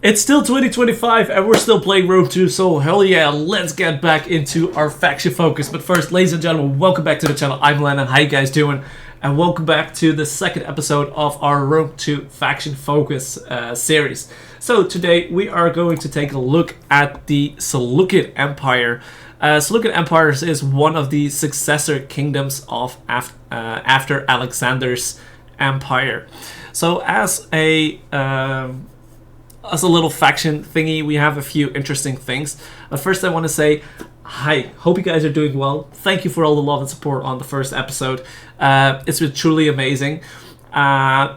It's still 2025 and we're still playing Rome 2, so hell yeah, let's get back into our faction focus. But first, ladies and gentlemen, welcome back to the channel. I'm Lennon. How you guys doing? And welcome back to the second episode of our Rome 2 faction focus series. So today we are going to take a look at the Selucid Empire. Selucid Empire is one of the successor kingdoms of after Alexander's empire. So as a little faction thingy, we have a few interesting things. But first I want to say hi, hope you guys are doing well. Thank you for all the love and support on the first episode. It's been truly amazing.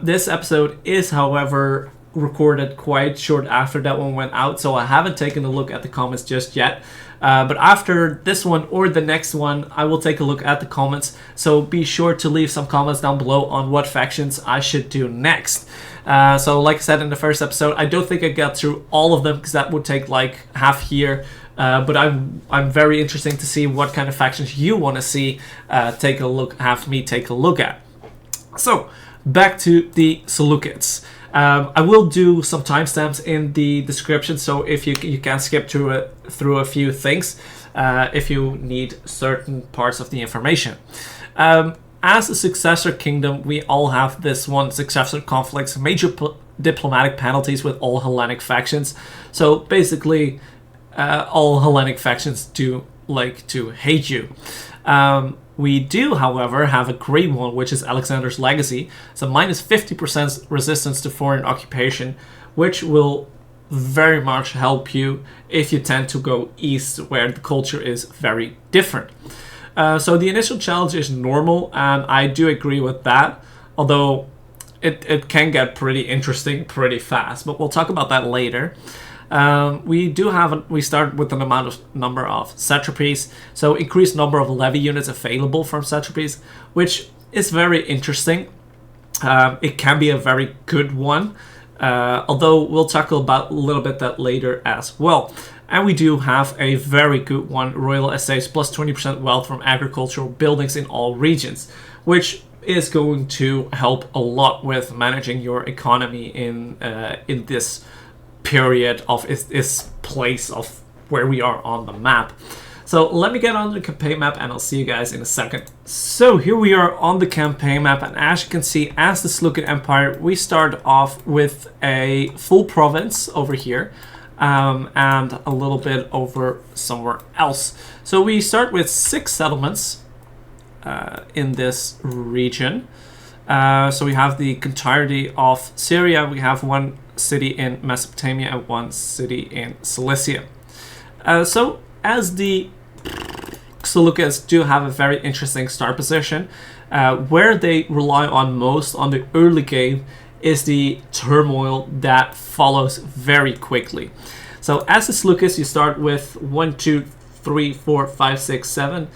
This episode is, however, recorded quite short after that one went out, so I haven't taken a look at the comments just yet. But after this one or the next one, I will take a look at the comments, so be sure to leave some comments down below on what factions I should do next. So like I said in the first episode, I don't think I got through all of them because that would take like half a year. But I'm very interested to see what kind of factions you want to see have me take a look at. So back to the Selucids. I will do some timestamps in the description, so if you can skip through a few things if you need certain parts of the information. As a successor kingdom, we all have this one: successor conflicts, major diplomatic penalties with all Hellenic factions. So basically, all Hellenic factions do like to hate you. We do, however, have a great one, which is Alexander's Legacy. So minus 50% resistance to foreign occupation, which will very much help you if you tend to go east, where the culture is very different. So the initial challenge is normal, and I do agree with that, although it can get pretty interesting pretty fast, but we'll talk about that later. We start with an number of satrapies, so increased number of levy units available from satrapies, which is very interesting. It can be a very good one, although we'll talk about a little bit that later as well. And we do have a very good one: royal estates plus 20% wealth from agricultural buildings in all regions, which is going to help a lot with managing your economy in this period of this place of where we are on the map. So let me get on the campaign map and I'll see you guys in a second. So here we are on the campaign map, and as you can see, as the Selucid Empire, we start off with a full province over here, and a little bit over somewhere else. So we start with 6 settlements in this region. So we have the entirety of Syria, we have 1 city in Mesopotamia and 1 city in Cilicia. So as the Seleucids do have a very interesting start position, where they rely on most on the early game is the turmoil that follows very quickly. So as the Seleucids, you start with 1, 2, 3, 4, 5, 6, 7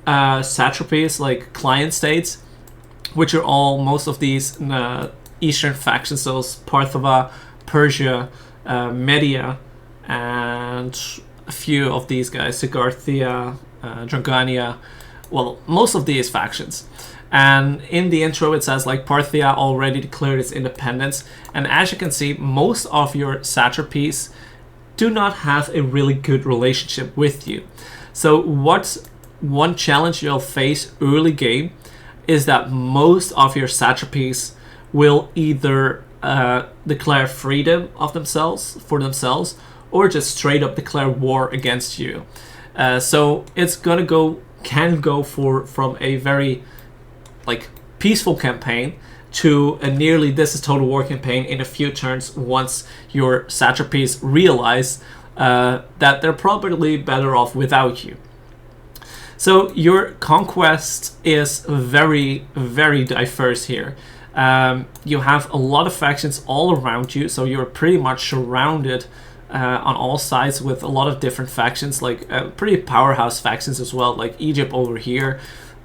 satrapies, like client states, which are all most of these eastern factions, so Parthia, Persia, Media, and a few of these guys, Sigarthia, Dragania, well, most of these factions. And in the intro it says like Parthia already declared its independence, and as you can see, most of your satrapies do not have a really good relationship with you. So what's one challenge you'll face early game is that most of your satrapies will either declare freedom of themselves or just straight up declare war against you. So it's can go from a very like peaceful campaign to a nearly this is total war campaign in a few turns once your satrapies realize that they're probably better off without you. So your conquest is very, very diverse here. You have a lot of factions all around you, so you're pretty much surrounded on all sides with a lot of different factions, like pretty powerhouse factions as well, like Egypt over here,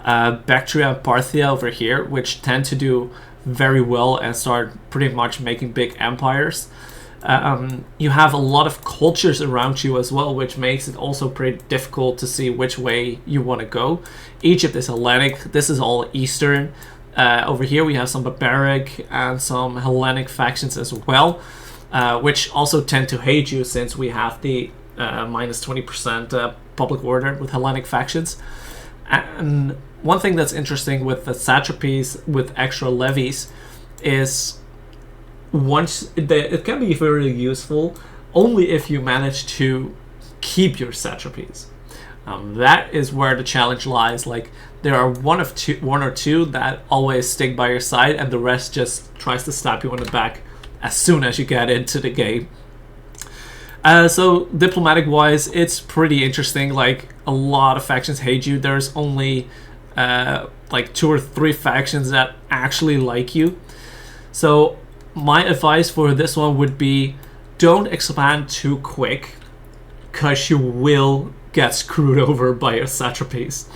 Bactria and Parthia over here, which tend to do very well and start pretty much making big empires. You have a lot of cultures around you as well, which makes it also pretty difficult to see which way you want to go. Egypt is Hellenic, this is all Eastern. Over here we have some barbaric and some Hellenic factions as well. which also tend to hate you since we have the minus 20% public order with Hellenic factions. And one thing that's interesting with the satrapies with extra levies is it can be very useful only if you manage to keep your satrapies. That is where the challenge lies. Like, there are one or two that always stick by your side, and the rest just tries to stab you on the back as soon as you get into the game. So diplomatic wise, it's pretty interesting. Like, a lot of factions hate you. There's only like 2 or 3 factions that actually like you. So my advice for this one would be, don't expand too quick, because you will get screwed over by your satrapies.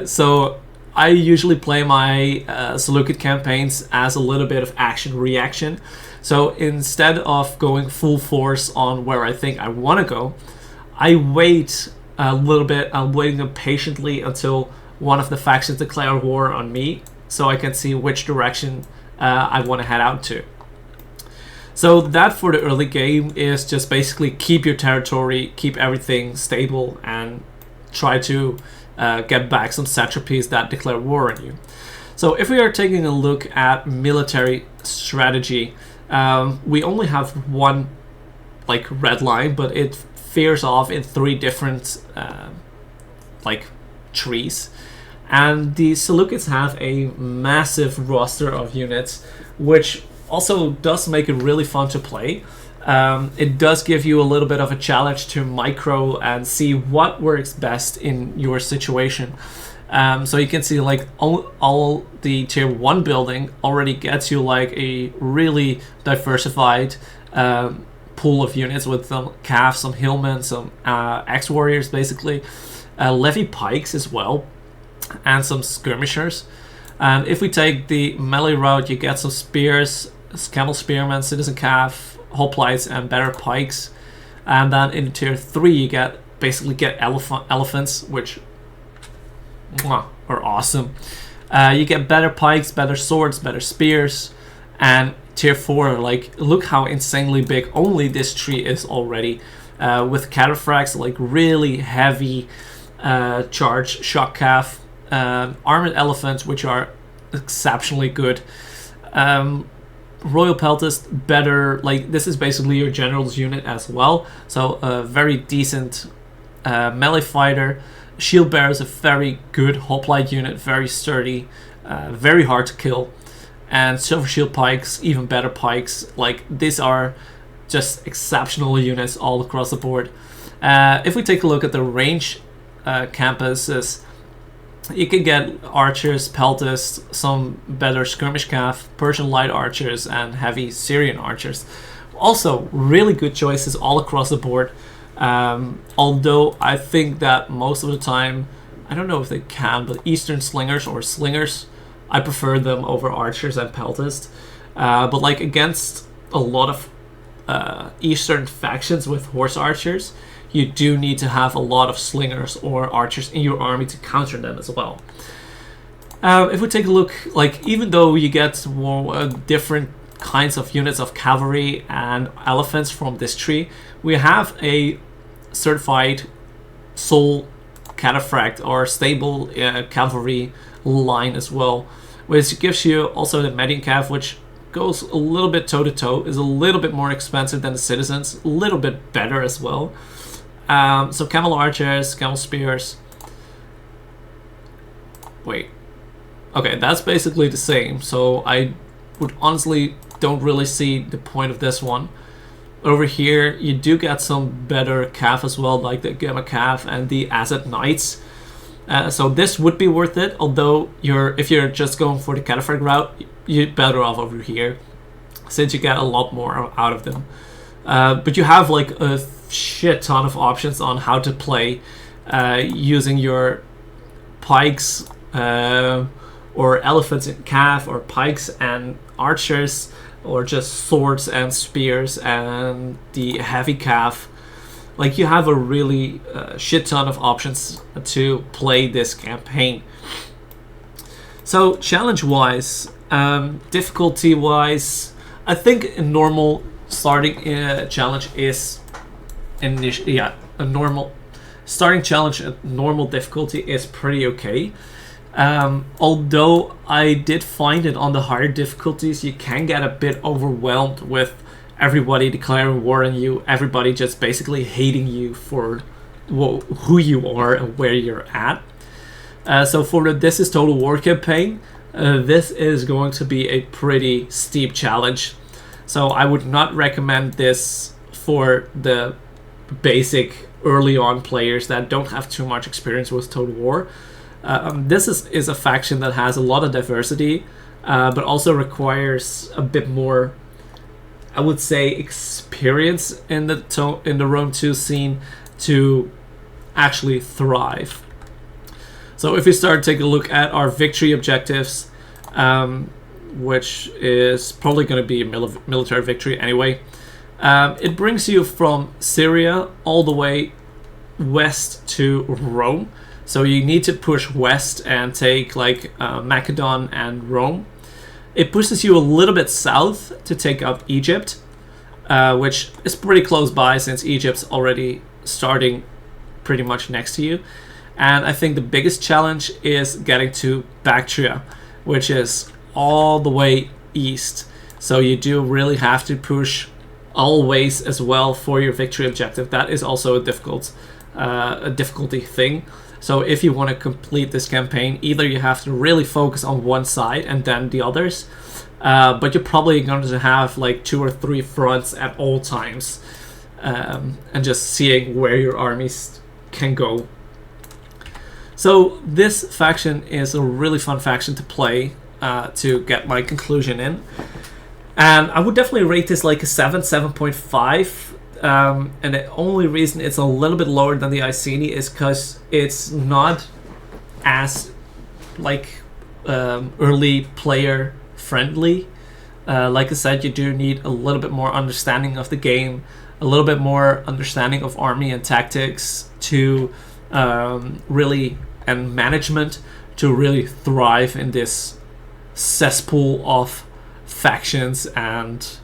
So I usually play my Selucid campaigns as a little bit of action-reaction. So instead of going full force on where I think I want to go, I wait a little bit. I'm waiting patiently until one of the factions declare war on me, so I can see which direction I want to head out to. So that for the early game is just basically keep your territory, keep everything stable, and try to get back some satrapies that declare war on you. So if we are taking a look at military strategy, we only have one like red line, but it veers off in 3 different like trees. And the Selucids have a massive roster of units, which also does make it really fun to play. It does give you a little bit of a challenge to micro and see what works best in your situation. So you can see like all the tier 1 building already gets you like a really diversified pool of units with some calves, some hillmen, some ex-warriors basically, levy pikes as well, and some skirmishers. And if we take the melee route, you get some spears, camel spearmen, citizen calf, hoplites, and better pikes. And then in tier 3 you get elephants, which are awesome. You get better pikes, better swords, better spears. And tier 4, like, look how insanely big only this tree is already, with cataphracts, like really heavy charge shock calf, armored elephants, which are exceptionally good, royal peltist, better, like this is basically your general's unit as well, so a very decent melee fighter. Shield bearer is a very good hoplite unit, very sturdy, very hard to kill, and silver shield pikes, even better pikes. Like, these are just exceptional units all across the board. If we take a look at the range campuses, you can get archers, peltists, some better skirmish calf, Persian light archers, and heavy Syrian archers. Also, really good choices all across the board. Although I think that most of the time, I don't know if they can, but Eastern slingers or slingers, I prefer them over archers and peltists. But like against a lot of Eastern factions with horse archers, you do need to have a lot of slingers or archers in your army to counter them as well. If we take a look, like, even though you get more different kinds of units of cavalry and elephants from this tree, we have a certified soul cataphract or stable cavalry line as well, which gives you also the Median Cav, which goes a little bit toe to toe, is a little bit more expensive than the citizens, a little bit better as well. So camel archers, camel spears. Wait. Okay, that's basically the same. So I would honestly don't really see the point of this one. Over here, you do get some better calf as well, like the Gamma Calf and the Azad Knights. So this would be worth it, although if you're just going for the cataphract route, you're better off over here, since you get a lot more out of them. But you have like a shit ton of options on how to play using your pikes or elephants and calf, or pikes and archers, or just swords and spears and the heavy calf. Like, you have a really shit ton of options to play this campaign. So challenge wise, difficulty wise, I think in normal starting challenge is a normal starting challenge at normal difficulty is pretty okay. Although I did find it on the higher difficulties, you can get a bit overwhelmed with everybody declaring war on you, everybody just basically hating you for who you are and where you're at. So for the This Is Total War campaign, this is going to be a pretty steep challenge. So I would not recommend this for the basic early on players that don't have too much experience with Total War. This is a faction that has a lot of diversity, but also requires a bit more, I would say, experience in the Rome 2 scene to actually thrive. So if we start to take a look at our victory objectives, which is probably going to be a military victory anyway, it brings you from Syria all the way west to Rome. So you need to push west and take like Macedon and Rome. It pushes you a little bit south to take out Egypt, which is pretty close by since Egypt's already starting pretty much next to you. And I think the biggest challenge is getting to Bactria, which is all the way east. So you do really have to push all ways as well for your victory objective. That is also a difficulty thing. So if you want to complete this campaign, either you have to really focus on one side and then the others, but you're probably going to have like 2 or 3 fronts at all times, and just seeing where your armies can go. So this faction is a really fun faction to play, to get my conclusion in. And I would definitely rate this like a 7.5. And the only reason it's a little bit lower than the Iceni is because it's not as like early player friendly. Like I said, you do need a little bit more understanding of the game, a little bit more understanding of army and tactics to really, and management to really thrive in this cesspool of factions and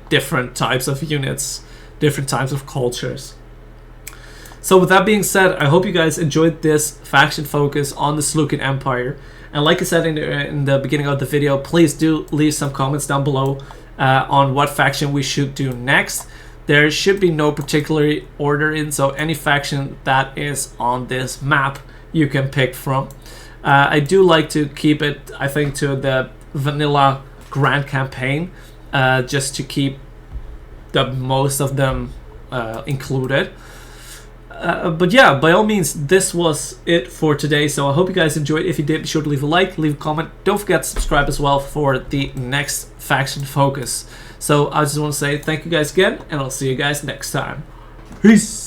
different types of units, different types of cultures. So with that being said, I hope you guys enjoyed this faction focus on the Seleucid Empire. And like I said in the beginning of the video, please do leave some comments down below on what faction we should do next. There should be no particular order in, so any faction that is on this map you can pick from. I do like to keep it, I think, to the vanilla grand campaign, just to keep the most of them included. But yeah, by all means, this was it for today. So I hope you guys enjoyed. If you did, be sure to leave a like, leave a comment. Don't forget to subscribe as well for the next faction focus. So I just want to say thank you guys again, and I'll see you guys next time. Peace!